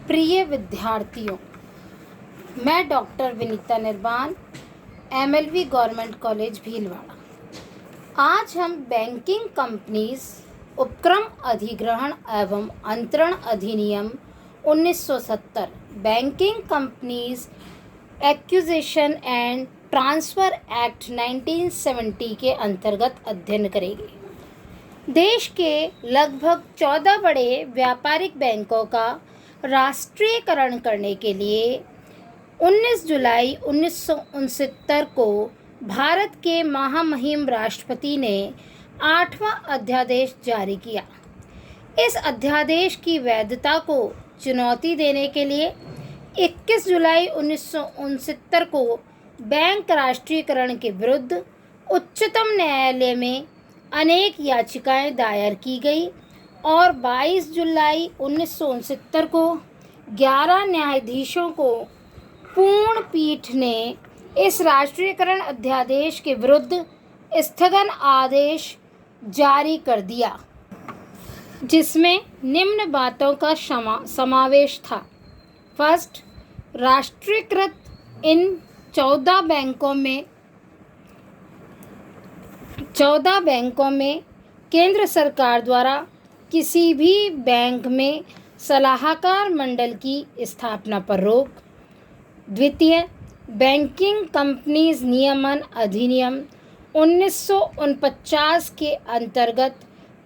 प्रिय विद्यार्थियों, मैं डॉक्टर विनीता निर्वाण, MLV गवर्नमेंट कॉलेज भीलवाड़ा। आज हम बैंकिंग कंपनीज उपक्रम अधिग्रहण एवं अंतरण अधिनियम 1970 banking companies acquisition and transfer act 1970 के अंतर्गत अध्ययन करेंगे। देश के लगभग 14 बड़े व्यापारिक बैंकों का राष्ट्रीयकरण करने के लिए 19 जुलाई 1969 को भारत के महामहिम राष्ट्रपति ने 8वां अध्यादेश जारी किया। इस अध्यादेश की वैधता को चुनौती देने के लिए 21 जुलाई 1969 को बैंक राष्ट्रीयकरण के विरुद्ध उच्चतम न्यायालय में अनेक याचिकाएं दायर की गई और 22 जुलाई 1969 को 11 न्यायाधीशों को पूर्ण पीठ ने इस राष्ट्रीयकरण अध्यादेश के विरुद्ध स्थगन आदेश जारी कर दिया, जिसमें निम्न बातों का समावेश था। फर्स्ट, राष्ट्रीयकृत इन 14 बैंकों में केंद्र सरकार द्वारा किसी भी बैंक में सलाहकार मंडल की स्थापना पर रोक। द्वितीय, बैंकिंग कंपनीज नियमन अधिनियम 1949 के अंतर्गत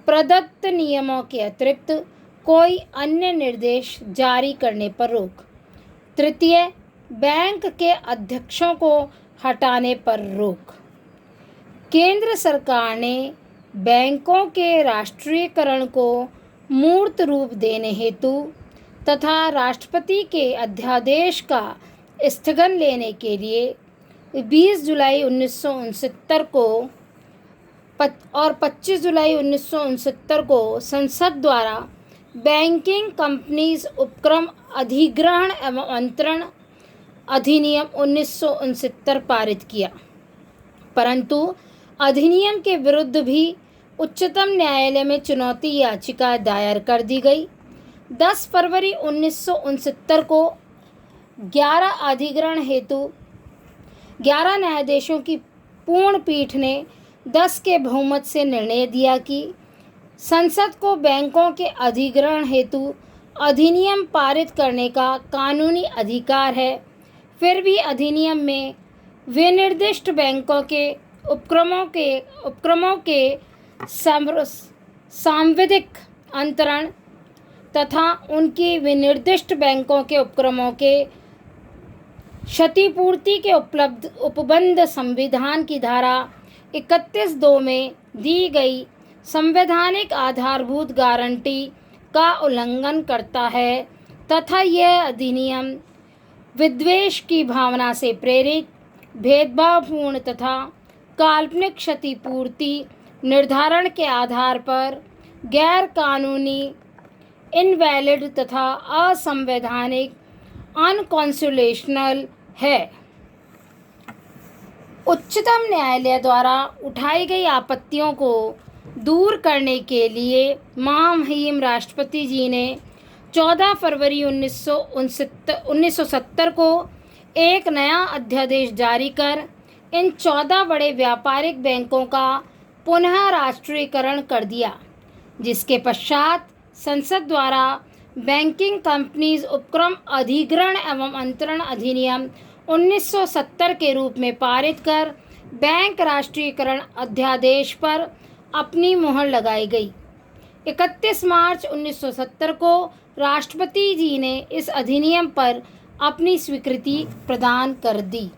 प्रदत्त नियमों के अतिरिक्त कोई अन्य निर्देश जारी करने पर रोक। तृतीय, बैंक के अध्यक्षों को हटाने पर रोक। केंद्र सरकार ने बैंकों के राष्ट्रीयकरण को मूर्त रूप देने हेतु तथा राष्ट्रपति के अध्यादेश का स्थगन लेने के लिए 20 जुलाई 1969 को और 25 जुलाई 1969 को संसद द्वारा बैंकिंग कंपनीज उपक्रम अधिग्रहण एवं अंतरण अधिनियम 1969 पारित किया, परंतु अधिनियम के विरुद्ध भी उच्चतम न्यायालय में चुनौती याचिका दायर कर दी गई। 10 फरवरी 1969 को 11 अधिग्रहण हेतु 11 न्यायाधीशों की पूर्ण पीठ ने 10 के बहुमत से निर्णय दिया कि संसद को बैंकों के अधिग्रहण हेतु अधिनियम पारित करने का कानूनी अधिकार है। फिर भी अधिनियम में विनिर्दिष्ट बैंकों के उपक्रमों के सांविधिक अंतरण तथा उनकी विनिर्दिष्ट बैंकों के उपक्रमों के क्षतिपूर्ति के उपबंध संविधान की धारा 31(2) में दी गई संवैधानिक आधारभूत गारंटी का उल्लंघन करता है तथा यह अधिनियम विद्वेष की भावना से प्रेरित, भेदभावपूर्ण तथा काल्पनिक क्षतिपूर्ति निर्धारण के आधार पर गैर कानूनी, इनवैलिड तथा असंवैधानिक, अनकॉन्स्टिट्यूशनल है। उच्चतम न्यायालय द्वारा उठाई गई आपत्तियों को दूर करने के लिए महामहिम राष्ट्रपति जी ने 14 फरवरी 1970 को एक नया अध्यादेश जारी कर इन 14 बड़े व्यापारिक बैंकों का पुनः राष्ट्रीयकरण कर दिया, जिसके पश्चात संसद द्वारा बैंकिंग कंपनीज उपक्रम अधिग्रहण एवं अंतरण अधिनियम 1970 के रूप में पारित कर बैंक राष्ट्रीयकरण अध्यादेश पर अपनी मुहर लगाई गई। 31 मार्च 1970 को राष्ट्रपति जी ने इस अधिनियम पर अपनी स्वीकृति प्रदान कर दी।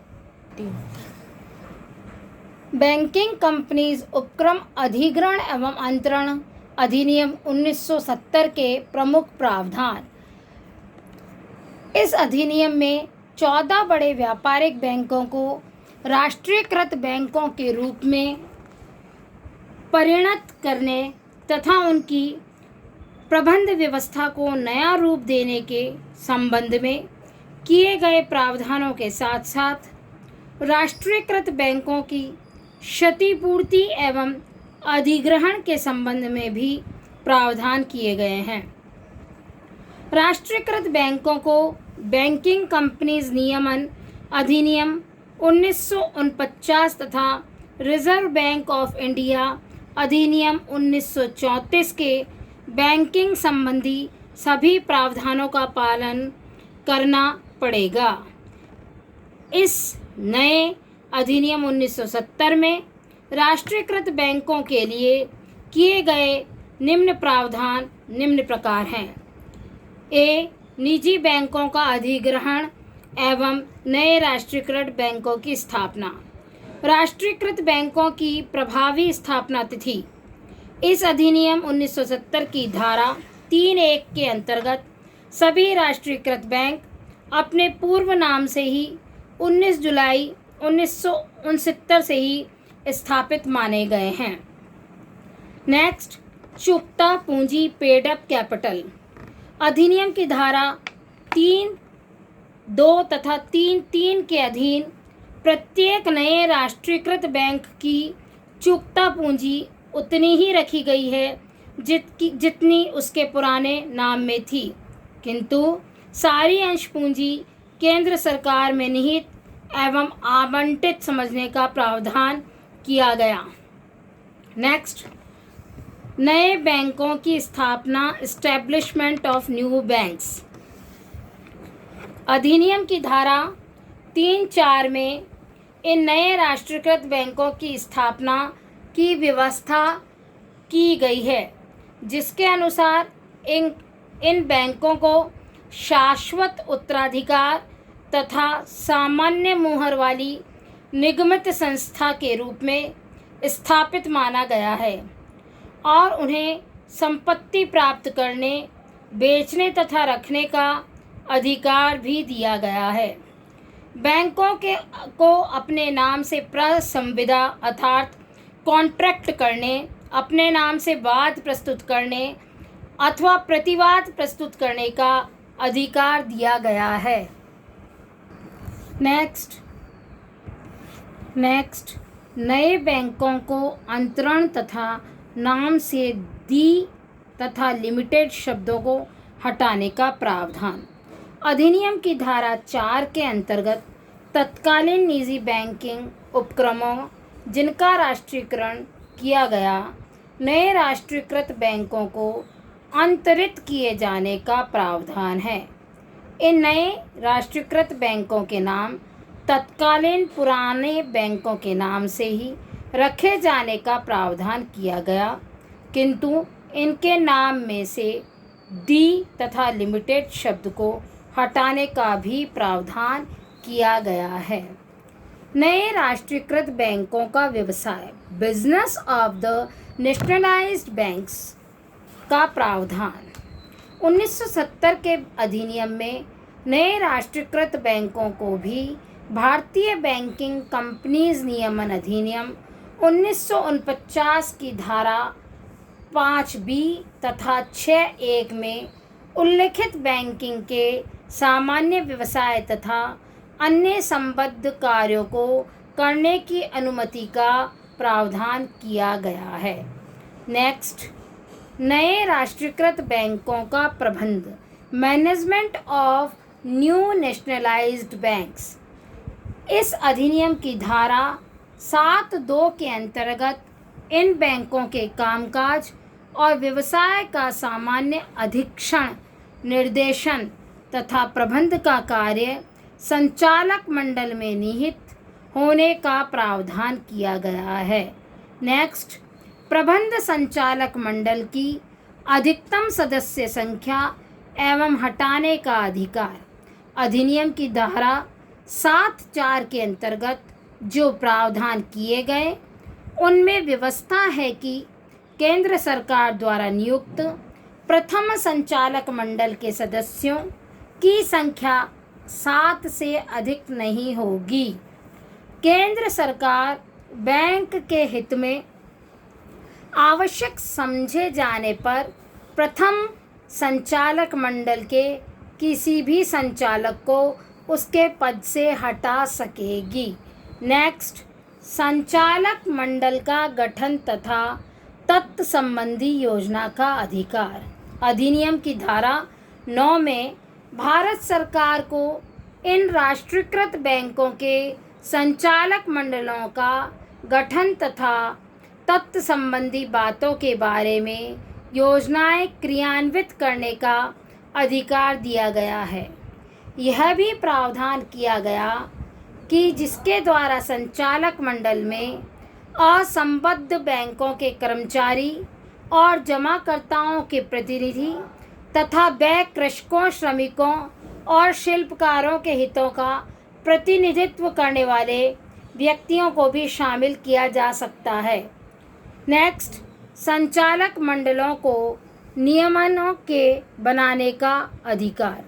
बैंकिंग कंपनीज उपक्रम अधिग्रहण एवं अंतरण अधिनियम 1970 के प्रमुख प्रावधान। इस अधिनियम में 14 बड़े व्यापारिक बैंकों को राष्ट्रीयकृत बैंकों के रूप में परिणत करने तथा उनकी प्रबंध व्यवस्था को नया रूप देने के संबंध में किए गए प्रावधानों के साथ साथ राष्ट्रीयकृत बैंकों की क्षतिपूर्ति एवं अधिग्रहण के संबंध में भी प्रावधान किए गए हैं। राष्ट्रीयकृत बैंकों को बैंकिंग कंपनीज नियमन अधिनियम 1949 तथा रिजर्व बैंक ऑफ इंडिया अधिनियम 1934 के बैंकिंग संबंधी सभी प्रावधानों का पालन करना पड़ेगा। इस नए अधिनियम 1970 में राष्ट्रीयकृत बैंकों के लिए किए गए निम्न प्रावधान निम्न प्रकार हैं। ए. निजी बैंकों का अधिग्रहण एवं नए राष्ट्रीयकृत बैंकों की स्थापना। राष्ट्रीयकृत बैंकों की प्रभावी स्थापना तिथि। इस अधिनियम 1970 की धारा 3(1) के अंतर्गत सभी राष्ट्रीयकृत बैंक अपने पूर्व नाम से ही 19 जुलाई 1969 से ही स्थापित माने गए हैं। नेक्स्ट, चुकता पूंजी पेड अप कैपिटल। अधिनियम की धारा 3(2) तथा 3(3) के अधीन प्रत्येक नए राष्ट्रीयकृत बैंक की चुकता पूंजी उतनी ही रखी गई है जितनी उसके पुराने नाम में थी, किंतु सारी अंश पूंजी केंद्र सरकार में निहित एवं आवंटित समझने का प्रावधान किया गया। नेक्स्ट, नए बैंकों की स्थापना एस्टेब्लिशमेंट ऑफ न्यू बैंक्स। अधिनियम की धारा 3(4) में इन नए राष्ट्रीयकृत बैंकों की स्थापना की व्यवस्था की गई है, जिसके अनुसार इन बैंकों को शाश्वत उत्तराधिकार तथा सामान्य मुहर वाली निगमित संस्था के रूप में स्थापित माना गया है और उन्हें संपत्ति प्राप्त करने, बेचने तथा रखने का अधिकार भी दिया गया है। बैंकों को अपने नाम से प्रसंविदा अर्थात कॉन्ट्रैक्ट करने, अपने नाम से वाद प्रस्तुत करने अथवा प्रतिवाद प्रस्तुत करने का अधिकार दिया गया है। नेक्स्ट, नए बैंकों को अंतरण तथा नाम से दी तथा लिमिटेड शब्दों को हटाने का प्रावधान। अधिनियम की धारा 4 के अंतर्गत तत्कालीन निजी बैंकिंग उपक्रमों जिनका राष्ट्रीयकरण किया गया, नए राष्ट्रीयकृत बैंकों को अंतरित किए जाने का प्रावधान है। इन नए राष्ट्रीयकृत बैंकों के नाम तत्कालीन पुराने बैंकों के नाम से ही रखे जाने का प्रावधान किया गया, किंतु इनके नाम में से दी तथा लिमिटेड शब्द को हटाने का भी प्रावधान किया गया है। नए राष्ट्रीयकृत बैंकों का व्यवसाय, business of the nationalised banks का प्रावधान। 1970 के अधिनियम में नए राष्ट्रीयकृत बैंकों को भी भारतीय बैंकिंग कंपनीज नियमन अधिनियम 1949 की धारा 5(b) तथा 6(1) में उल्लिखित बैंकिंग के सामान्य व्यवसाय तथा अन्य संबद्ध कार्यों को करने की अनुमति का प्रावधान किया गया है। नेक्स्ट, नए राष्ट्रीयकृत बैंकों का प्रबंध, management of new nationalised banks. इस अधिनियम की धारा 7(2) के अंतर्गत इन बैंकों के कामकाज और व्यवसाय का सामान्य अधीक्षण, निर्देशन तथा प्रबंध का कार्य संचालक मंडल में निहित होने का प्रावधान किया गया है। नेक्स्ट, प्रबंध संचालक मंडल की अधिकतम सदस्य संख्या एवं हटाने का अधिकार। अधिनियम की धारा 7(4) के अंतर्गत जो प्रावधान किए गए, उनमें व्यवस्था है कि केंद्र सरकार द्वारा नियुक्त प्रथम संचालक मंडल के सदस्यों की संख्या 7 से अधिक नहीं होगी। केंद्र सरकार बैंक के हित में आवश्यक समझे जाने पर प्रथम संचालक मंडल के किसी भी संचालक को उसके पद से हटा सकेगी। नेक्स्ट, संचालक मंडल का गठन तथा तत्संबंधी योजना का अधिकार। अधिनियम की धारा 2009 में भारत सरकार को इन राष्ट्रीयकृत बैंकों के संचालक मंडलों का गठन तथा तत्व संबंधी बातों के बारे में योजनाएं क्रियान्वित करने का अधिकार दिया गया है। यह भी प्रावधान किया गया कि जिसके द्वारा संचालक मंडल में असंबद्ध बैंकों के कर्मचारी और जमाकर्ताओं के प्रतिनिधि तथा बैंक कृषकों, श्रमिकों और शिल्पकारों के हितों का प्रतिनिधित्व करने वाले व्यक्तियों को भी शामिल किया जा सकता है। नेक्स्ट, संचालक मंडलों को नियमों के बनाने का अधिकार।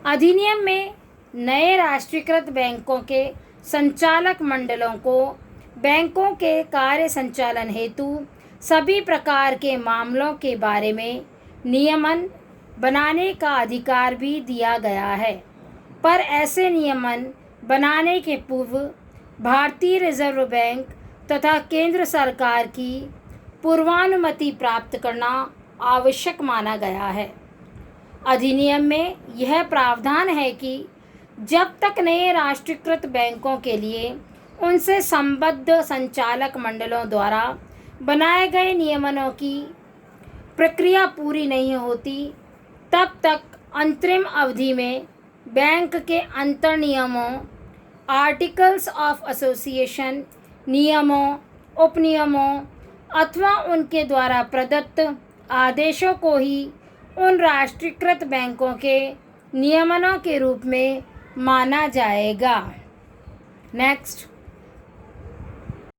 अधिनियम में नए राष्ट्रीयकृत बैंकों के संचालक मंडलों को बैंकों के कार्य संचालन हेतु सभी प्रकार के मामलों के बारे में नियमन बनाने का अधिकार भी दिया गया है, पर ऐसे नियमन बनाने के पूर्व भारतीय रिजर्व बैंक तथा केंद्र सरकार की पूर्वानुमति प्राप्त करना आवश्यक माना गया है। अधिनियम में यह प्रावधान है कि जब तक नए राष्ट्रीयकृत बैंकों के लिए उनसे संबद्ध संचालक मंडलों द्वारा बनाए गए नियमनों की प्रक्रिया पूरी नहीं होती, तब तक अंतरिम अवधि में बैंक के अंतर नियमों, आर्टिकल्स ऑफ एसोसिएशन, नियमों, उपनियमों अथवा उनके द्वारा प्रदत्त आदेशों को ही उन राष्ट्रीयकृत बैंकों के नियमनों के रूप में माना जाएगा। नेक्स्ट,